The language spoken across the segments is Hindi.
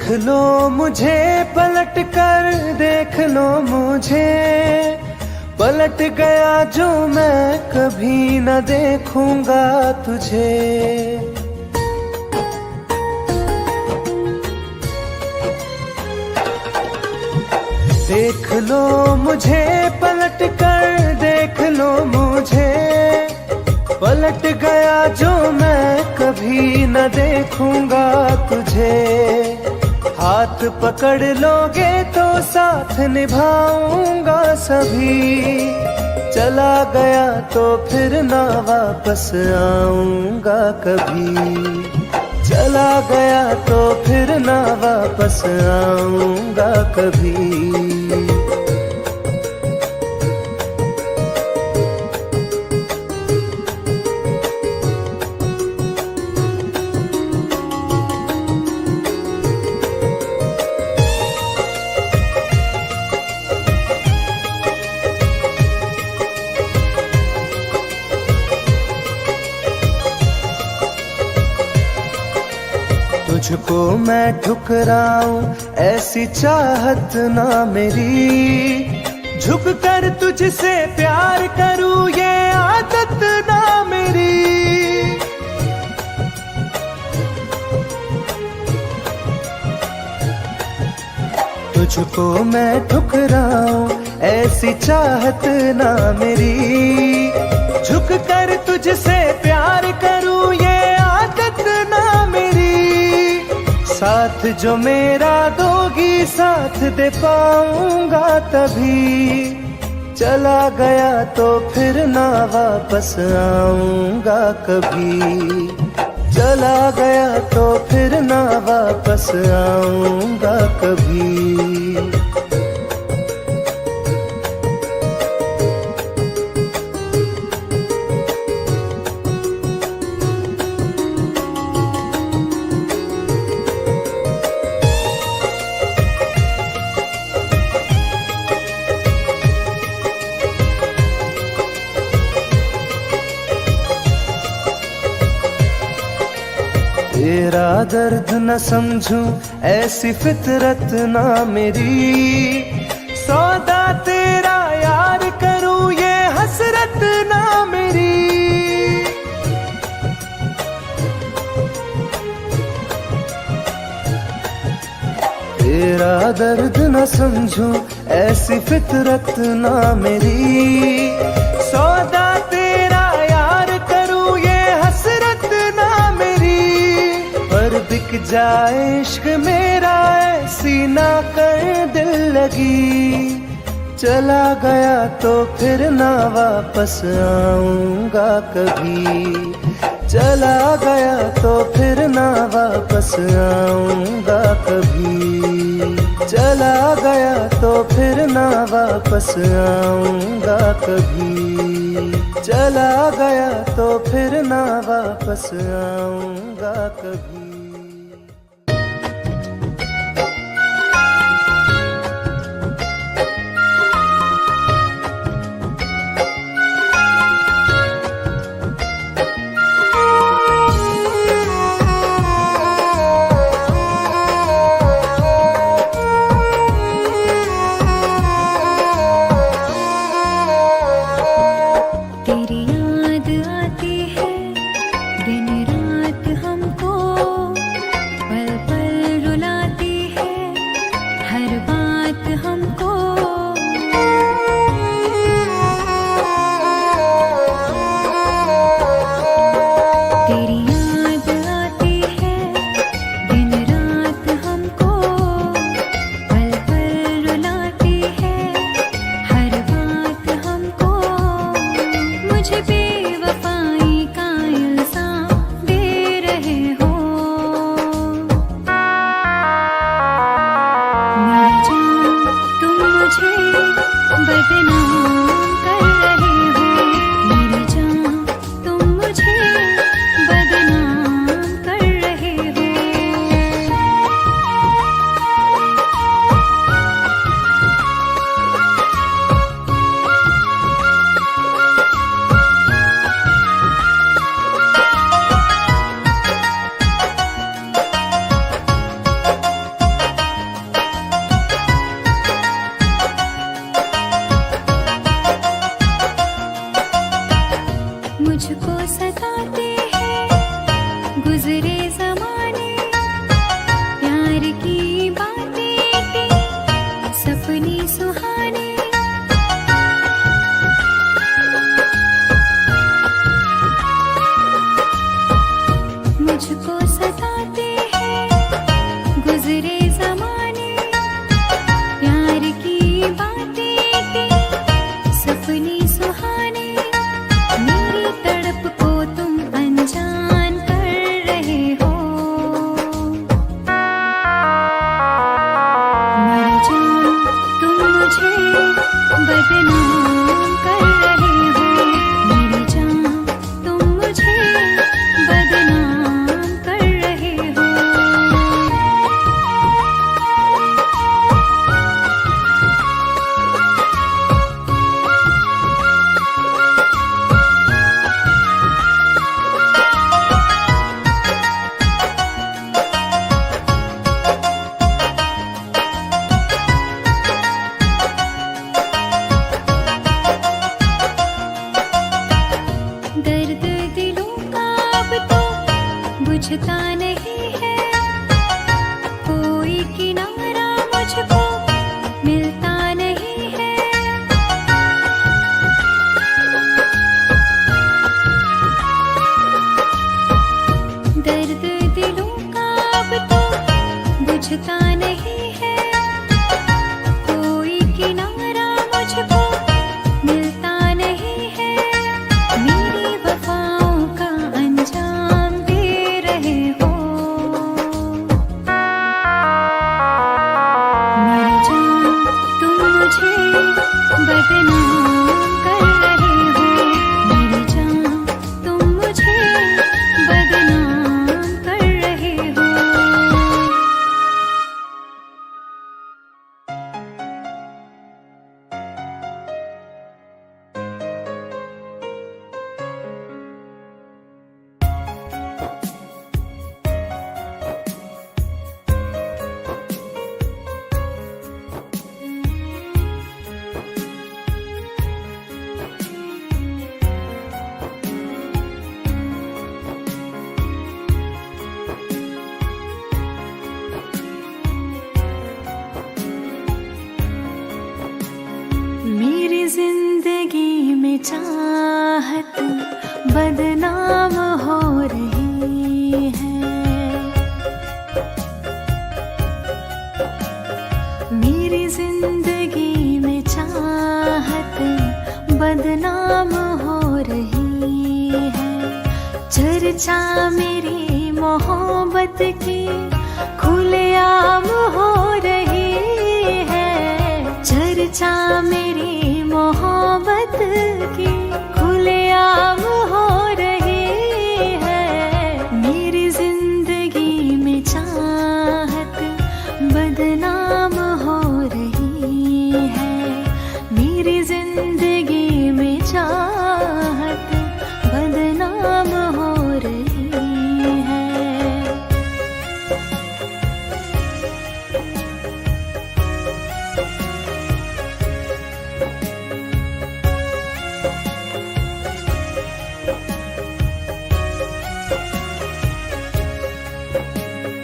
लो मुझे पलट कर, देख लो मुझे, पलट गया जो मैं कभी न देखूंगा तुझे। देख लो मुझे पलट कर, देख लो मुझे, पलट गया जो मैं कभी न देखूंगा तुझे। हाथ पकड़ लोगे तो साथ निभाऊंगा सभी, चला गया तो फिर ना वापस आऊंगा कभी, चला गया तो फिर ना वापस आऊंगा कभी। तुझको मैं ठुकराऊं ऐसी चाहत ना मेरी, झुक कर तुझसे प्यार करूं ये आदत ना मेरी। तुझको मैं ठुकराऊं ऐसी चाहत ना मेरी, झुक कर तुझसे प्यार करूं ये आदत ना मेरी। साथ जो मेरा दोगी साथ दे पाऊंगा तभी, चला गया तो फिर ना वापस आऊंगा कभी, चला गया तो फिर ना वापस आऊंगा कभी। तेरा दर्द न समझूं ऐसी फितरत ना मेरी, सौदा तेरा यार करूं ये हसरत ना मेरी। तेरा दर्द न समझूं ऐसी फितरत ना मेरी, सौदा तेरा यार करूं ये हसरत ना मेरी। पर बिक जाए इश्क मेरा ऐसी ना कर दिल लगी, चला गया तो फिर ना वापस आऊंगा कभी, चला गया तो फिर ना वापस आऊंगा कभी, चला गया तो फिर ना वापस आऊंगा कभी, चला गया तो फिर ना वापस आऊंगा कभी। मुझे बदनाम कर रहे हो। मेरी जान तुम मुझे बदनाम कर रहे हो। मेरी जिंदगी में चाहत बदनाम हो रही है। मेरी जिंदगी में चाहत बदनाम हो रही है। चर्चा मेरी मोहब्बत की खुलेआम हो रही है। चर्चा मेरी मोहब्बत की खुलेआम हो रही है। मेरी जिंदगी में चाहत बदनाम हो रही है। मेरी जिंदगी में चाहत बदनाम हो रही है।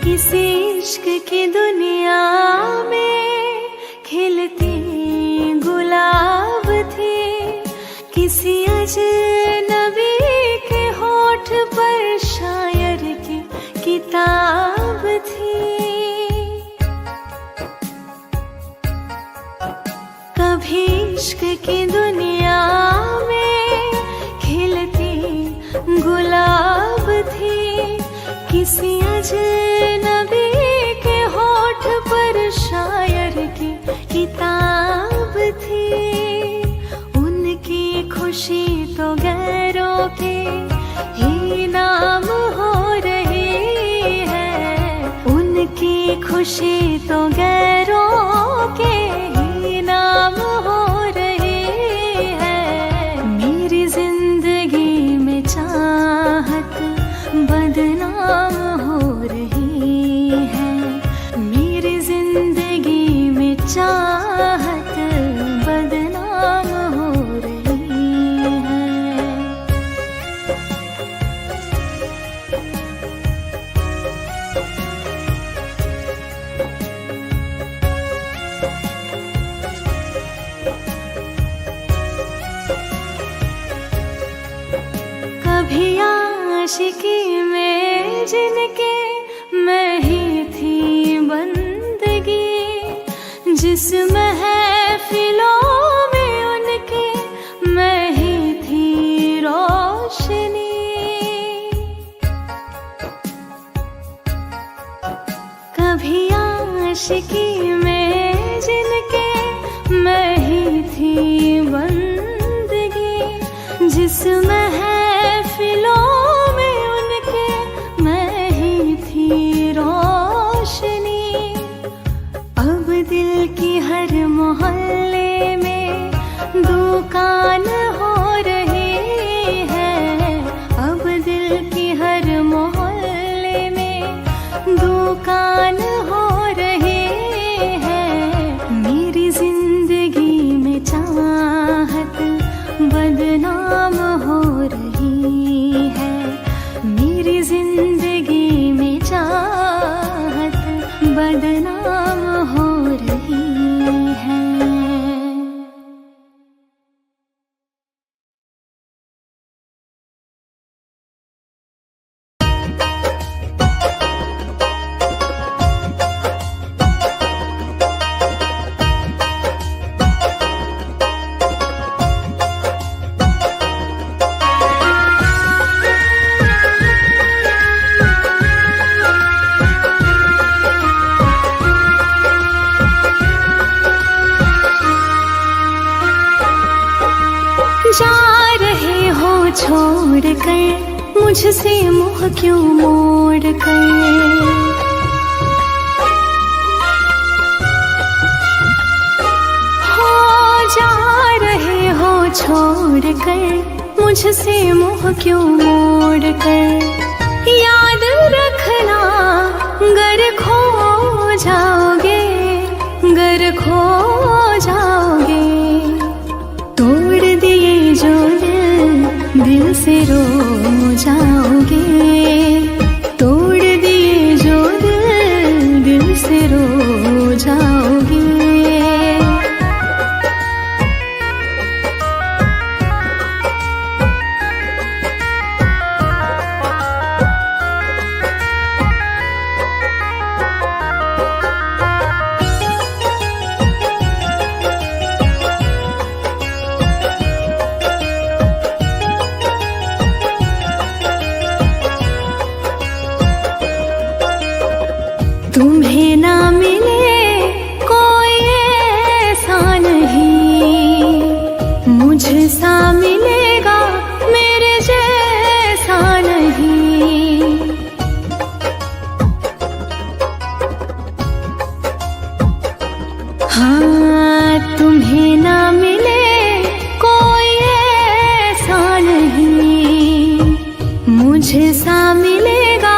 किसी इश्क की दुनिया में खिलती गुलाब थी। किसी अजनबी के होठ पर शायर की किताब थी। कभी इश्क की दुनिया में खिलती गुलाब थी। किसी अजनबी के होठ पर शायर की किताब थी। उनकी खुशी तो गैरों के ही नाम हो रही है। उनकी खुशी तो गैरों के ही नाम हो रही है। मेरी जिंदगी में चाहत बदनाम हो रही है। मेरी जिंदगी में चाहत बदनाम हो रही है। कभी आशिकी में जिनके मैं ही थी बंदगी। जिस महफिलों में उनके मैं ही थी रोशनी। कभी आशिकी में जिनके मैं ही थी बंदगी। जिस महफिलों में उनके मैं ही थी रोशनी। अब दिल की हर मोहल्ले में दुकान हो रही है। अब दिल की हर मोहल्ले में दुकान हो रही है। मेरी जिंदगी में चाहत बदनाम हो रही है। मेरी जिंदगी में चाहत बदनाम हो रही है। छोड़ कर मुझसे मुँह क्यों मोड़ कर। जा रहे हो छोड़ कर मुझसे मुँह क्यों मोड़ कर। याद रखना गर खो जाओगे, गर खो जाओगे। तोड़ दिए जो दिल से रो जाओगे। तोड़ दिए जो दिल से रो जाओगे। तुम्हें ना मिले कोई ऐसा नहीं, मुझसा मिलेगा मेरे जैसा नहीं। हाँ तुम्हें ना मिले कोई ऐसा नहीं, मुझसा मिलेगा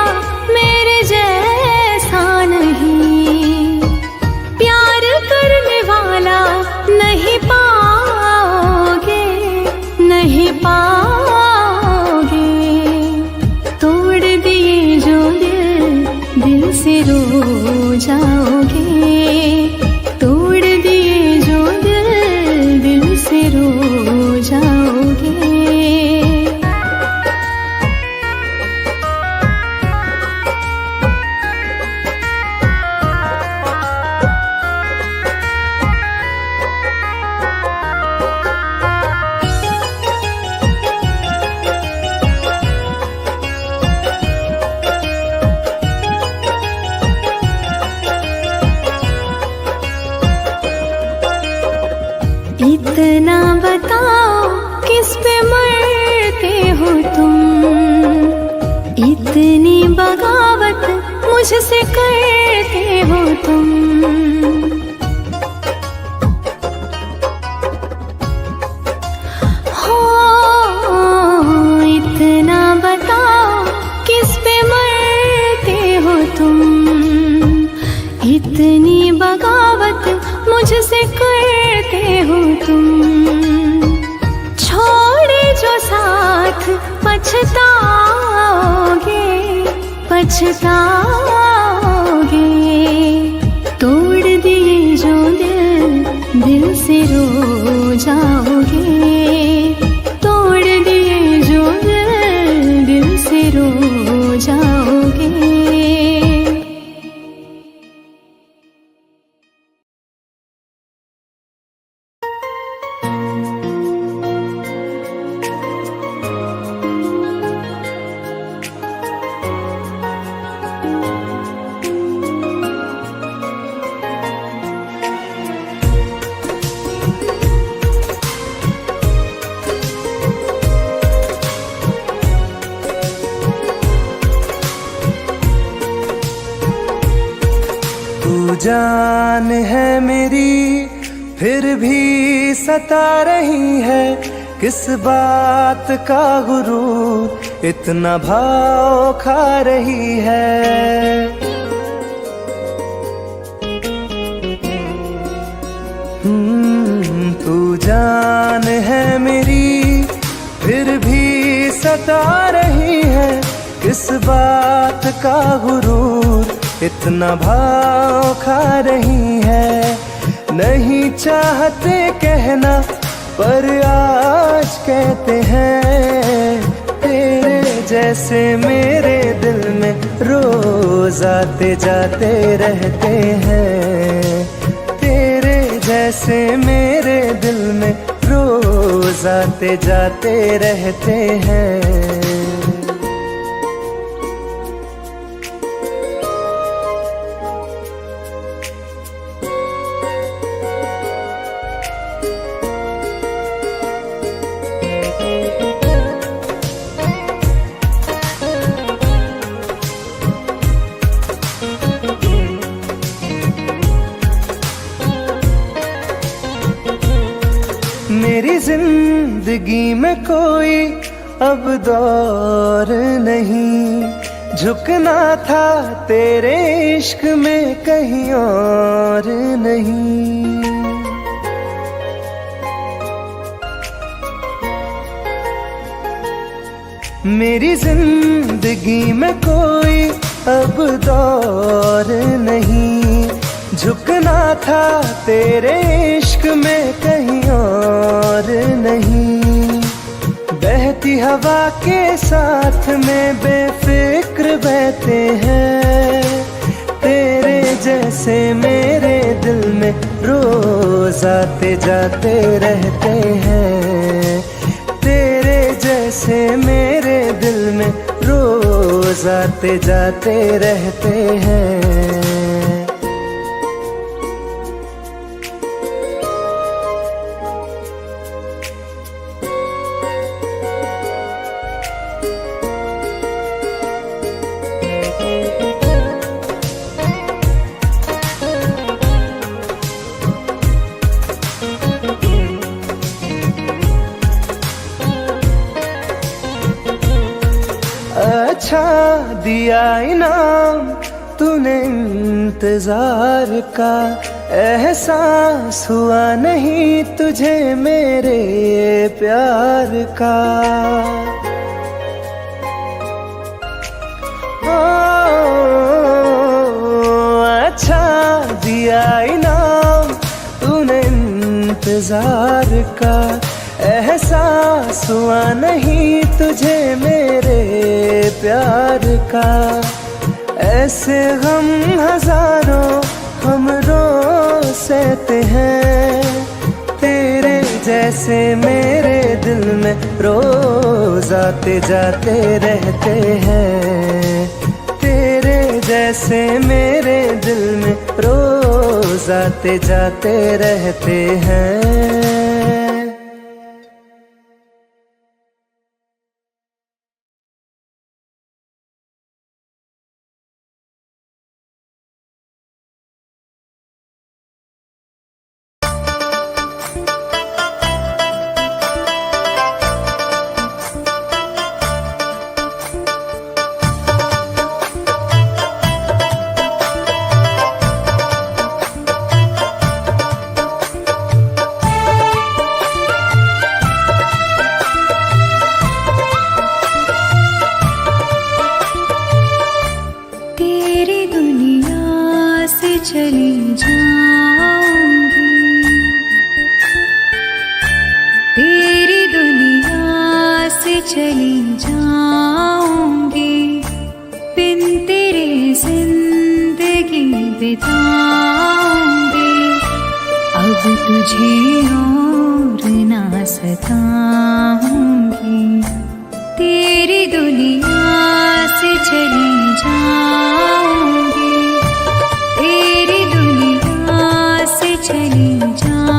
मेरे जैसा नहीं। प्यार करने वाला नहीं पाओगे, नहीं पाओगे। तोड़ दिए जो दिल से रो जाओगे। तोड़ दिए जो दिल से रो जाओगे। इतना बताओ किस पे मरते हो तुम, इतनी बगावत मुझसे करते हो तुम। हो इतना बताओ किस पे मरते हो तुम, इतनी बगावत मुझसे करते हो तुम। छोड़े जो साथ पछताओगे, पछताओगे। तोड़ दिए जो दिल से रो जाओगे। तोड़ दिए जो दिल से रो जाओगे। जान है मेरी फिर भी सता रही है, किस बात का गुरूर इतना भाव खा रही है। तू जान है मेरी फिर भी सता रही है, किस बात का गुरूर इतना भाव खा रही है। नहीं चाहते कहना पर आज कहते हैं, तेरे जैसे मेरे दिल में रोज आते जाते रहते हैं। तेरे जैसे मेरे दिल में रोज आते जाते रहते हैं। मेरी जिंदगी में कोई अब दौर नहीं, झुकना था तेरे इश्क में कहीं और नहीं। मेरी जिंदगी में कोई अब दौर नहीं, झुकना था तेरे इश्क में कहीं और नहीं। बहती हवा के साथ में बेफिक्र बहते हैं, तेरे जैसे मेरे दिल में रोज आते जाते रहते हैं। तेरे जैसे मेरे दिल में रोज आते जाते रहते हैं। अच्छा दिया इनाम तूने इंतजार का, एहसास हुआ नहीं तुझे मेरे प्यार का। अच्छा दिया इनाम तूने इंतजार का, एहसास हुआ नहीं तुझे मेरे प्यार का। ऐसे गम हजारों हम रोज सहते हैं, तेरे जैसे मेरे दिल में रोज आते जाते रहते हैं। तेरे जैसे मेरे दिल में रोज आते जाते रहते हैं। चली जाऊंगी, तेरी दुनिया से चली जाऊंगी, बिन तेरे जिंदगी बिताऊंगी। अब तुझे और ना सताऊंगी, तेरी दुनिया से चली जाऊंगी, तेरी दुनिया से चली जाऊंगी।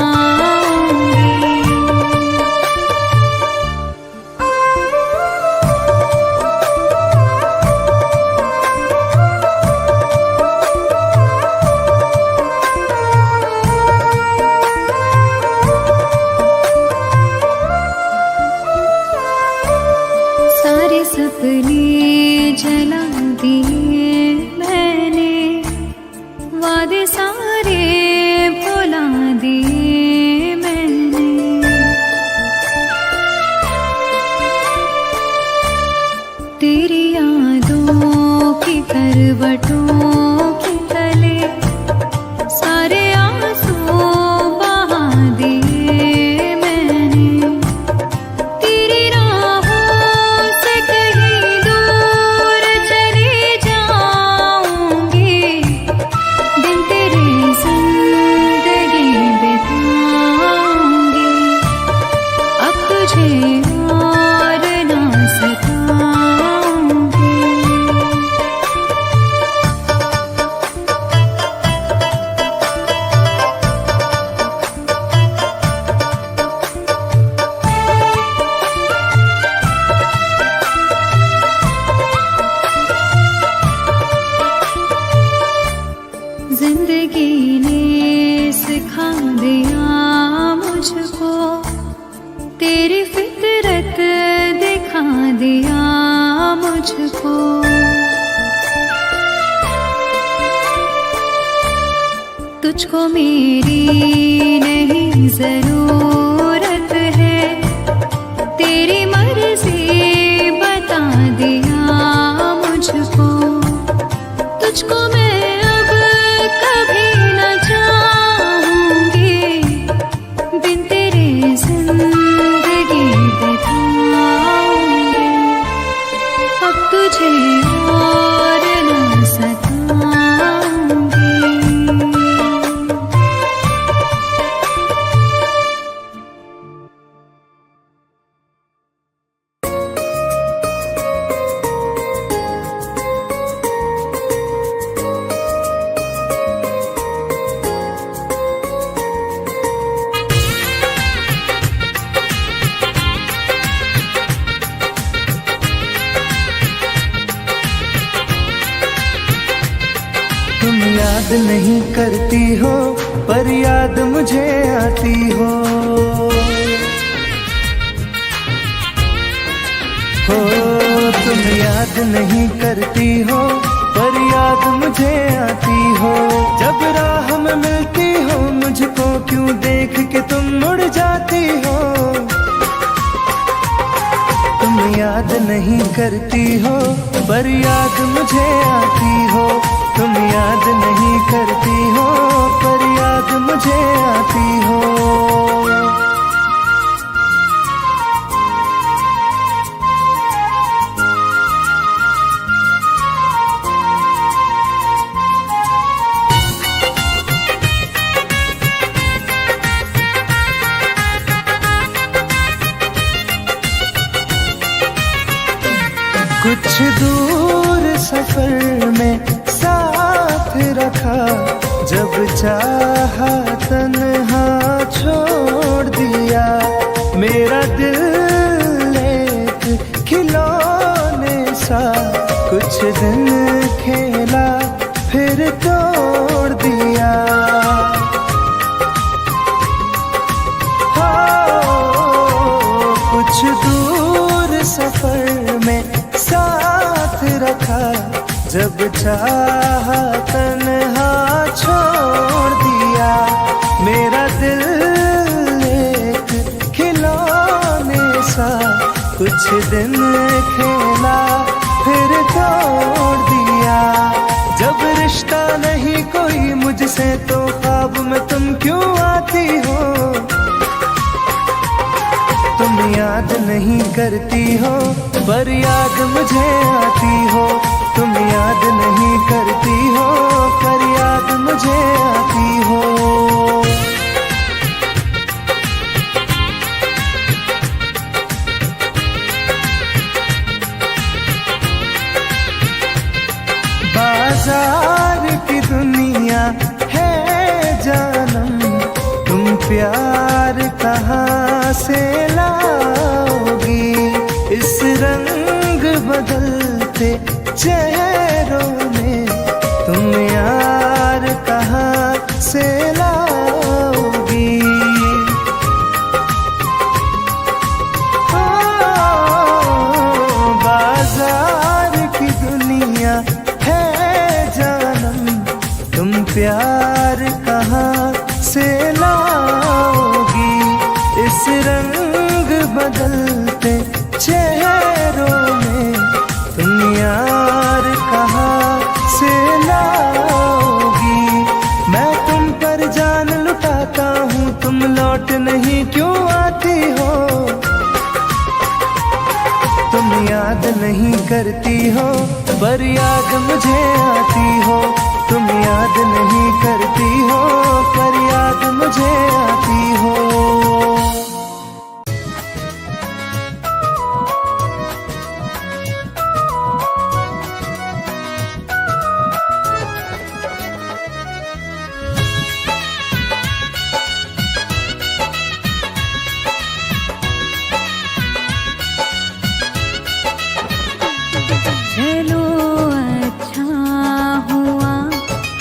सारे सपने जला दिए मैंने, वादे सारे भुला दिए मैंने। तेरी यादों की करवटों के तले सारे आंसू बहा दिए मैंने। तेरी राहों से कहीं दूर चली जाऊंगी, दिन तेरे जिंदगी बिताऊंगी। अब तुझे और ना सताऊंगी। जिंदगी ने सिखा दिया मुझको तेरी फितरत दिखा दिया मुझको। तुझको मेरी नहीं जरूरत है, तेरी मर्जी बता दिया मुझको। तुझको मैं अब कभी न चाहूंगी, बिन तेरे जिंदगी बिताऊंगी। अब तुझे और न सताऊंगी। तुम याद नहीं करती हो पर याद मुझे आती हो। तुम याद नहीं करती हो पर याद मुझे आती हो। जब राह में मिलती हो मुझको क्यों देख के तुम मुड़ जाती हो। तुम याद नहीं करती हो पर याद मुझे आती हो। तुम याद नहीं करती हो पर याद मुझे आती हो। कुछ दूर सफर में साथ रखा, जब चाहा तन्हा छोड़ दिया। मेरा दिल एक खिलौने सा कुछ दिन खेला फिर तोड़ दिया। कुछ दूर सफर में साथ रखा, जब चाहा तन्हा छोड़ दिया। मेरा दिल एक खिलौने सा कुछ दिन खेला फिर तोड़ दिया। जब रिश्ता नहीं कोई मुझसे तो ख्वाब में तुम क्यों आती हो। तुम याद नहीं करती हो पर याद मुझे आती हो। तुम याद नहीं करती हो पर याद मुझे आती हो। बाजार की दुनिया है जानम, तुम प्यार कहाँ से लाओगी। इस रंग बदलते चेहरों में तुम यार कहाँ से लाओगी। बाजार की दुनिया है जानम, तुम प्यार कहाँ से लाओगी। इस रंग बदलते चेहरों में तुम यार कहाँ से लाओगी। मैं तुम पर जान लुटाता हूँ, तुम लौट नहीं क्यों आती हो। तुम याद नहीं करती हो पर याद मुझे आती हो। तुम याद नहीं करती हो पर याद मुझे आती हो। चलो अच्छा हुआ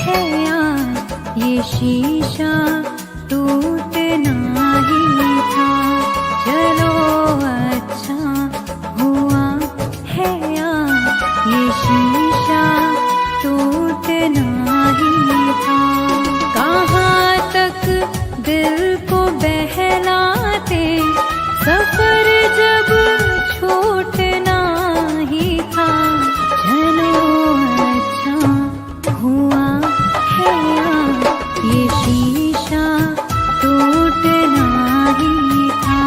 है यार ये शीशा तू को बहलाते, सफर जब छूटना ही था। चलो अच्छा हुआ है ये शीशा टूटना ही था।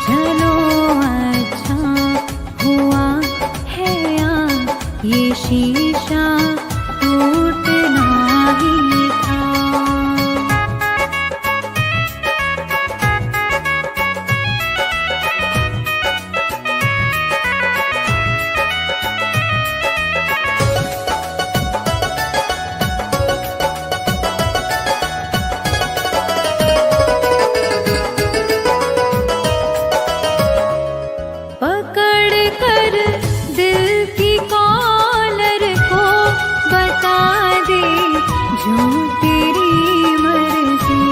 चलो अच्छा हुआ है ये शीशा टूटना ही था। पकड़ कर दिल की कॉलर को बता दे जो तेरी मर्जी।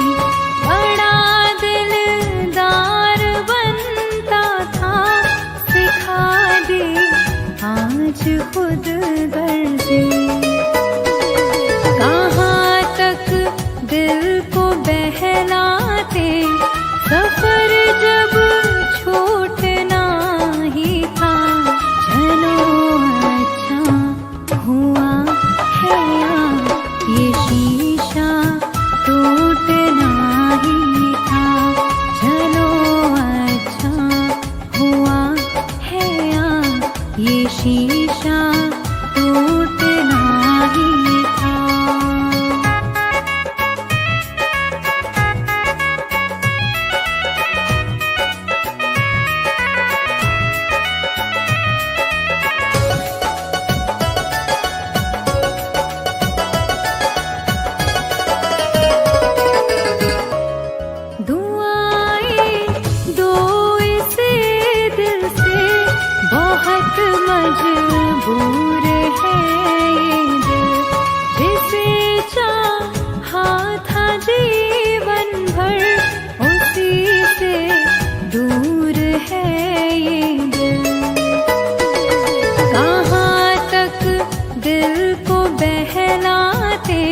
बड़ा दिलदार बनता था, सिखा दे आज खुद गर्जी। कहाँ तक दिल को बहलाते, सफर जब छूटना ही था। चलो अच्छा हुआ है ये शीशा टूटना ही था। चलो अच्छा हुआ है ये शीशा टूटना ही था। दुआएं दो इस दिल से, बहुत मजबूर है ये दिल। जिसे चाहा था जीवन भर, उसी से दूर है ये दिल। कहाँ तक दिल को बहलाते,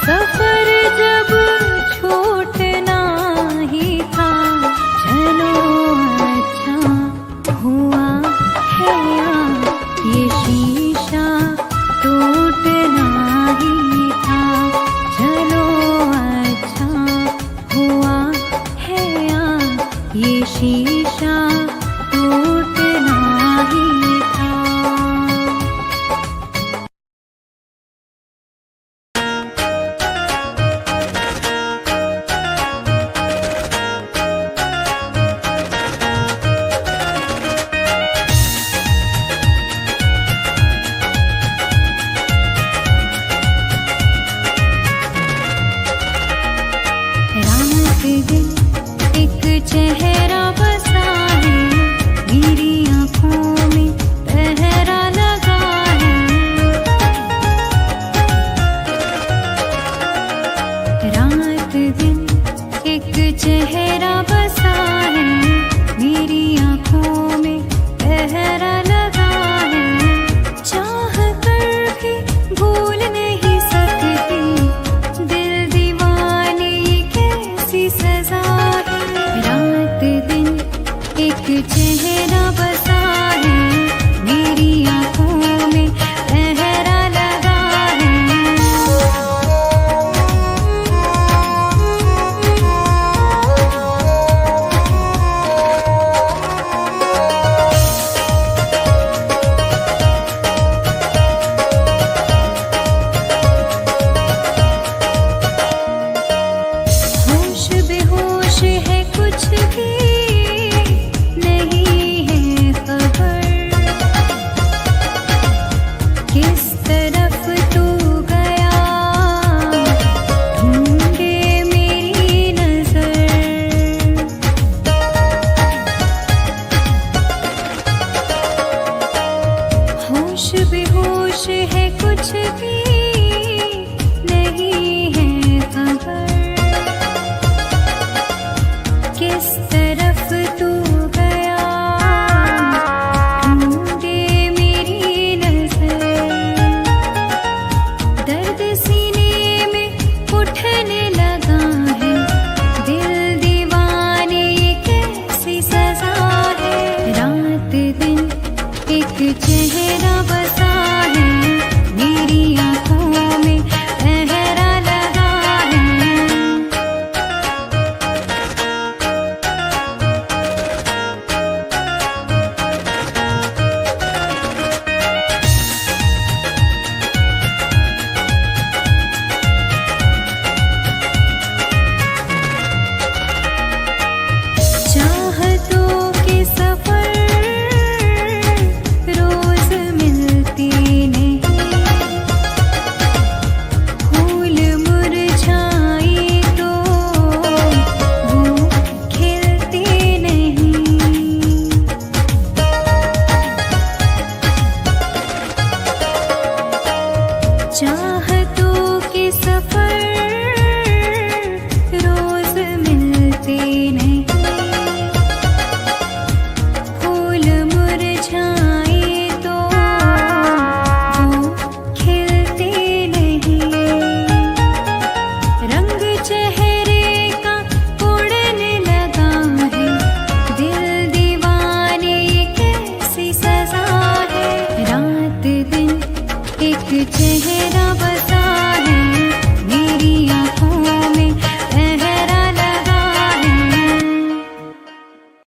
सफर जब छूटना ही था। चलो अच्छा हुआ है ये शीशा टूटना ही था। चलो अच्छा हुआ है ये शीशा टूटना ही था। रात दिन एक चेहरा बसा है, मेरी आँखों में पहरा लगा है। रात दिन एक चेहरा बसा है, मेरी आँखों में पहरा लगा है। चाह कर भी भूल नहीं सकती, दिल दीवाने कैसी सजा है। रात दिन एक चेहरा बसा है, मेरी आँखों में पहरा लगा है। होश बेहोश है, कुछ भी नहीं है खबर। किस तरफ तू गया, ढूंढे मेरी नजर। होश बेहोश है, कुछ भी नहीं है खबर। किस तरह खिलते नहीं, फूल मुरझाए तो वो खिलते नहीं, रंग चेहरे का उड़ने लगा है, दिल दीवाने कैसी सजा है, रात दिन एक चेहरा बसा है मेरी